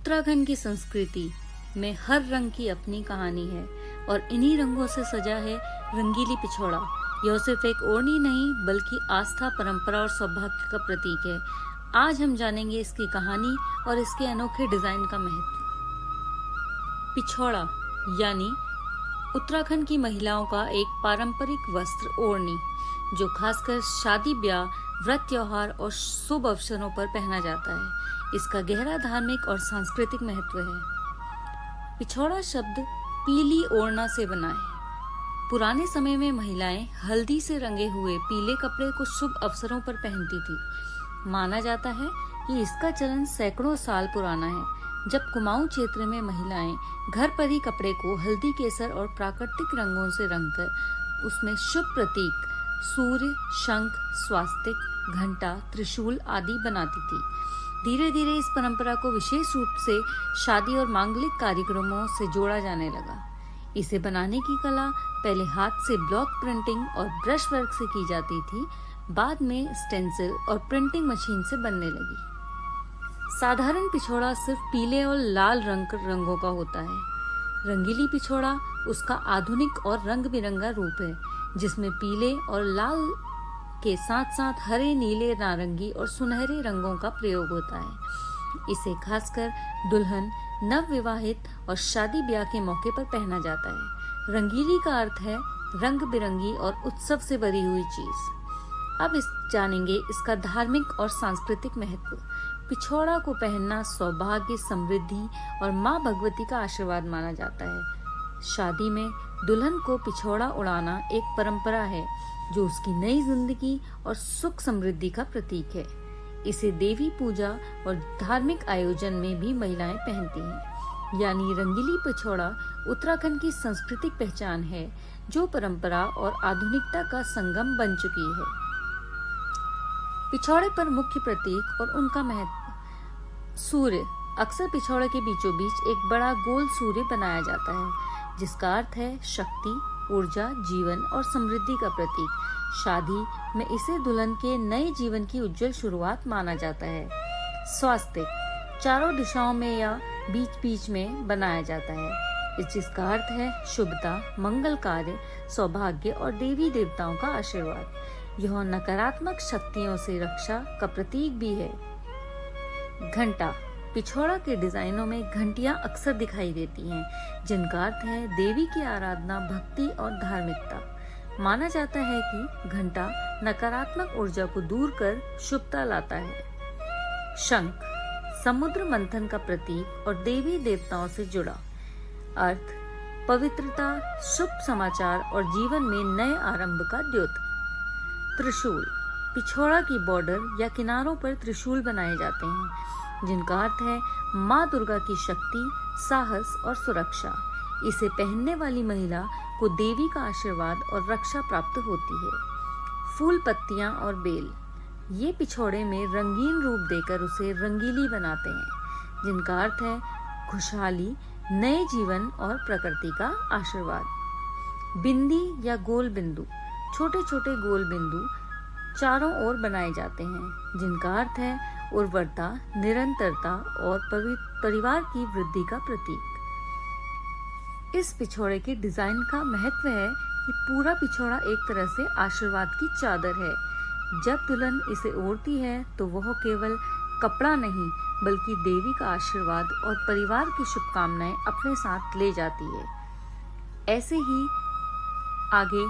उत्तराखंड की संस्कृति में हर रंग की अपनी कहानी है और इन्हीं रंगों से सजा है रंगीली पिछोड़ा। यह सिर्फ एक ओढ़नी नहीं बल्कि आस्था, परंपरा और सौभाग्य का प्रतीक है। आज हम जानेंगे इसकी कहानी और इसके अनोखे डिजाइन का महत्व। पिछोड़ा यानी उत्तराखंड की महिलाओं का एक पारंपरिक वस्त्र ओढ़नी, जो खासकर शादी, ब्याह, व्रत, त्योहार और शुभ अवसरों पर पहना जाता है। इसका गहरा धार्मिक और सांस्कृतिक महत्व है। पिछोड़ा शब्द पीली ओढ़ना से बना है। पुराने समय में महिलाएं हल्दी से रंगे हुए पीले कपड़े को शुभ अवसरों पर पहनती थी। माना जाता है कि इसका चलन सैकड़ों साल पुराना है, जब कुमाऊं क्षेत्र में महिलाएं घर पर ही कपड़े को हल्दी, केसर और प्राकृतिक रंगों से रंगकर उसमें शुभ प्रतीक सूर्य, शंख, स्वास्तिक, घंटा, त्रिशूल आदि बनाती थी। धीरे धीरे इस परंपरा को विशेष रूप से शादी और मांगलिक कार्यक्रमों से जोड़ा जाने लगा। इसे बनाने की कला पहले हाथ से ब्लॉक प्रिंटिंग और ब्रश वर्क से की जाती थी, बाद में स्टेंसिल और प्रिंटिंग मशीन से बनने लगी। साधारण पिछोड़ा सिर्फ पीले और लाल रंगों का होता है। रंगीली पिछोड़ा उसका आधुनिक और रंग बिरंगा रूप है, जिसमें पीले और लाल के साथ साथ हरे, नीले, नारंगी और सुनहरे रंगों का प्रयोग होता है। इसे खासकर दुल्हन, नवविवाहित और शादी ब्याह के मौके पर पहना जाता है। रंगीली का अर्थ है रंग बिरंगी और उत्सव से भरी हुई चीज। अब जानेंगे इसका धार्मिक और सांस्कृतिक महत्व। पिछोड़ा को पहनना सौभाग्य, समृद्धि और माँ भगवती का आशीर्वाद माना जाता है। शादी में दुल्हन को पिछोड़ा उड़ाना एक परंपरा है, जो उसकी नई जिंदगी और सुख समृद्धि का प्रतीक है। इसे देवी पूजा और धार्मिक आयोजन में भी महिलाएं पहनती हैं। यानी रंगीली पिछोड़ा उत्तराखंड की सांस्कृतिक पहचान है, जो परंपरा और आधुनिकता का संगम बन चुकी है। पिछोड़े पर मुख्य प्रतीक और उनका महत्व। सूर्य। अक्सर पिछोड़े के बीचों बीच एक बड़ा गोल सूर्य बनाया जाता है, जिसका अर्थ है शक्ति, ऊर्जा, जीवन और समृद्धि का प्रतीक। शादी में इसे दुल्हन के नए जीवन की उज्जवल शुरुआत माना जाता है। स्वास्तिक चारों दिशाओं में या बीच बीच में बनाया जाता है, जिसका अर्थ है शुभता, मंगल कार्य, सौभाग्य और देवी देवताओं का आशीर्वाद। यह नकारात्मक शक्तियों से रक्षा का प्रतीक भी है। घंटा। पिछोड़ा के डिजाइनों में घंटियां अक्सर दिखाई देती हैं, जिनका अर्थ है देवी की आराधना, भक्ति और धार्मिकता। माना जाता है कि घंटा नकारात्मक ऊर्जा को दूर कर शुभता लाता है। शंख। समुद्र मंथन का प्रतीक और देवी देवताओं से जुड़ा। अर्थ पवित्रता, शुभ समाचार और जीवन में नए आरंभ का द्योतक। त्रिशूल। पिछोड़ा की बॉर्डर या किनारों पर त्रिशूल बनाए जाते हैं, जिनका अर्थ है माँ दुर्गा की शक्ति, साहस और सुरक्षा। इसे पहनने वाली महिला को देवी का आशीर्वाद और रक्षा प्राप्त होती है। फूल, पत्तियां और बेल। ये पिछोड़े में रंगीन रूप देकर उसे रंगीली बनाते हैं, जिनका अर्थ है खुशहाली, नए जीवन और प्रकृति का आशीर्वाद। बिंदी या गोल बिंदु। छोटे छोटे गोल बिंदु चारों ओर बनाए जाते हैं, जिनका अर्थ है उर्वरता, निरंतरता और परिवार की वृद्धि का प्रतीक। इस पिछोड़े के डिजाइन का महत्व है कि पूरा पिछोड़ा एक तरह से आशीर्वाद की चादर है। जब दुल्हन इसे ओढ़ती है तो वह केवल कपड़ा नहीं बल्कि देवी का आशीर्वाद और परिवार की शुभकामनाएं अपने साथ ले जाती है। ऐसे ही आगे